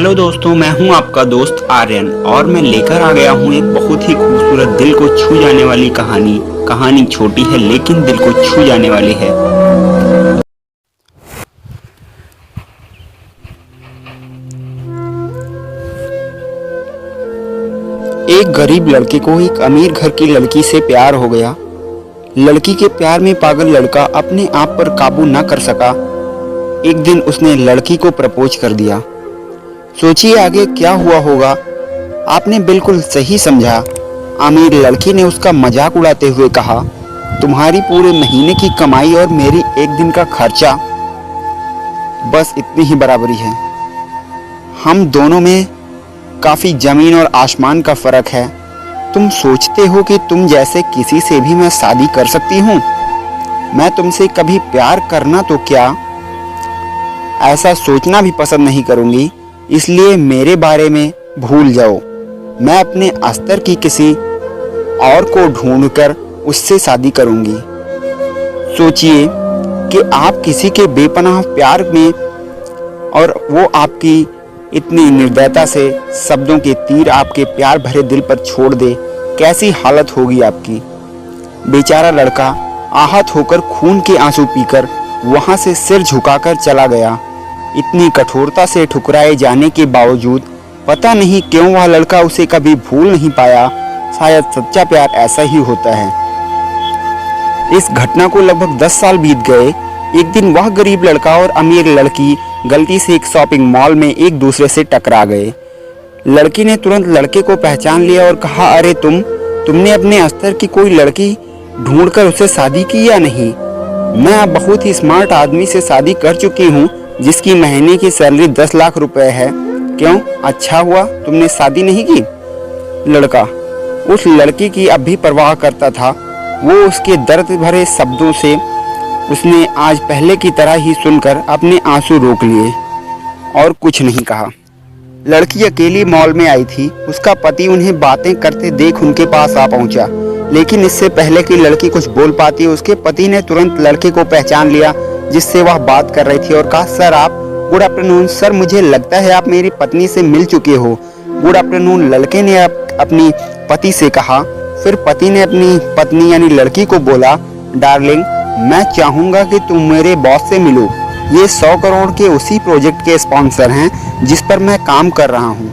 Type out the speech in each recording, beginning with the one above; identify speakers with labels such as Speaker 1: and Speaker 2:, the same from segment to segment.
Speaker 1: Hello दोस्तों, मैं हूं आपका दोस्त आर्यन और मैं लेकर आ गया हूं एक बहुत ही खूबसूरत दिल को छू जाने वाली कहानी। कहानी छोटी है लेकिन दिल को छू जाने वाली है। एक गरीब लड़के को एक अमीर घर की लड़की से प्यार हो गया। लड़की के प्यार में पागल लड़का अपने आप पर काबू न कर सका। एक दिन उसने लड़की को प्रपोज कर दिया। सोचिए आगे क्या हुआ होगा। आपने बिल्कुल सही समझा। अमीर लड़की ने उसका मजाक उड़ाते हुए कहा, तुम्हारी पूरे महीने की कमाई और मेरी एक दिन का खर्चा बस इतनी ही बराबरी है। हम दोनों में काफी जमीन और आसमान का फर्क है। तुम सोचते हो कि तुम जैसे किसी से भी मैं शादी कर सकती हूँ? मैं तुमसे कभी प्यार करना तो क्या, ऐसा सोचना भी पसंद नहीं करूँगी। इसलिए मेरे बारे में भूल जाओ। मैं अपने अस्तर की किसी और को ढूंढकर उससे शादी करूँगी। सोचिए कि आप किसी के बेपनाह प्यार में और वो आपकी इतनी निर्दयता से शब्दों के तीर आपके प्यार भरे दिल पर छोड़ दे, कैसी हालत होगी आपकी। बेचारा लड़का आहत होकर खून के आंसू पीकर वहां से सिर झुकाकर चला गया। इतनी कठोरता से ठुकराए जाने के बावजूद पता नहीं क्यों वह लड़का उसे कभी भूल नहीं पाया। शायद सच्चा प्यार ऐसा ही होता है। इस घटना को लगभग 10 साल बीत गए। एक दिन वह गरीब लड़का और अमीर लड़की गलती से एक शॉपिंग मॉल में एक दूसरे से टकरा गए। लड़की ने तुरंत लड़के को पहचान लिया और कहा, अरे तुमने अपने स्तर की कोई लड़की ढूंढकर उससे शादी की या नहीं? मैं अब बहुत ही स्मार्ट आदमी से शादी कर चुकी हूँ जिसकी महीने की सैलरी 10 लाख रुपए है। क्यों, अच्छा हुआ तुमने शादी नहीं की? लड़का उस लड़की की अब भी परवाह करता था। वो उसके दर्द भरे शब्दों से उसने आज पहले की तरह ही सुनकर अपने आंसू रोक लिए और कुछ नहीं कहा। लड़की अकेली मॉल में आई थी। उसका पति उन्हें बातें करते देख उनके पास आ पहुंचा, लेकिन इससे पहले कि लड़की कुछ बोल पाती उसके पति ने तुरंत लड़के को पहचान लिया जिससे वह बात कर रही थी और कहा, सर आप, गुड आफ्टरनून सर, मुझे लगता है आप मेरी पत्नी से मिल चुके हो। गुड आफ्टरनून लड़के ने अपनी पति से कहा। फिर पति ने अपनी पत्नी यानी लड़की को बोला, डार्लिंग मैं चाहूंगा कि तुम मेरे बॉस से मिलो। ये 100 करोड़ के उसी प्रोजेक्ट के स्पॉन्सर हैं जिस पर मैं काम कर रहा हूँ।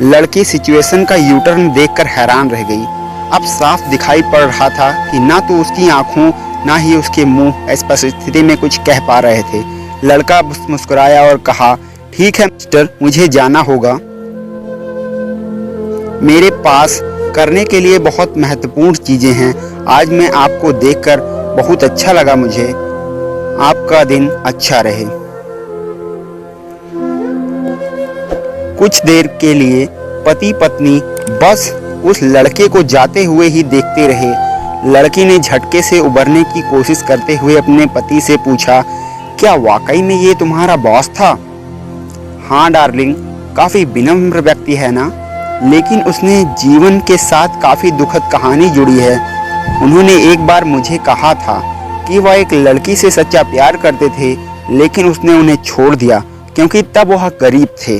Speaker 1: लड़की सिचुएशन का यूटर्न देखकर हैरान रह गई। अब साफ दिखाई पड़ रहा था कि ना तो उसकी आंखों ना ही उसके मुंह स्पष्ट स्थिति में कुछ कह पा रहे थे। लड़का मुस्कुराया और कहा, ठीक है मिस्टर, मुझे जाना होगा। मेरे पास करने के लिए बहुत महत्वपूर्ण चीजें हैं। आज मैं आपको देखकर बहुत अच्छा लगा मुझे। आपका दिन अच्छा रहे। कुछ देर के लिए पति पत्नी बस उस लड़के को जाते हुए ही देखते रहे। लड़की ने झटके से उबरने की कोशिश करते हुए अपने पति से पूछा, क्या वाकई में ये तुम्हारा बॉस था? हाँ डार्लिंग, काफी विनम्र व्यक्ति है ना, लेकिन उसने जीवन के साथ काफी दुखद कहानी जुड़ी है। उन्होंने एक बार मुझे कहा था कि वह एक लड़की से सच्चा प्यार करते थे, लेकिन उसने उन्हें छोड़ दिया क्योंकि तब वह गरीब थे।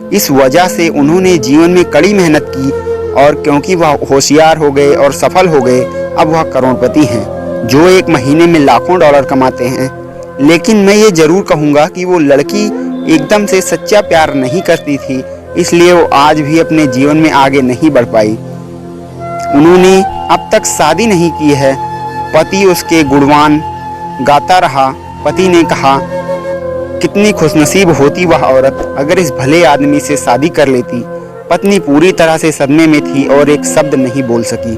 Speaker 1: इस वजह से उन्होंने जीवन में कड़ी मेहनत की और क्योंकि वह होशियार हो गए और सफल हो गए, अब वह करोड़पति हैं जो एक महीने में लाखों डॉलर कमाते हैं। लेकिन मैं ये जरूर कहूँगा कि वो लड़की एकदम से सच्चा प्यार नहीं करती थी, इसलिए वो आज भी अपने जीवन में आगे नहीं बढ़ पाई। उन्होंने अब तक शादी नहीं की है। पति उसके गुणगान गाता रहा। पति ने कहा, कितनी खुशनसीब होती वह औरत अगर इस भले आदमी से शादी कर लेती। पत्नी पूरी तरह से सदमे में थी और एक शब्द नहीं बोल सकी।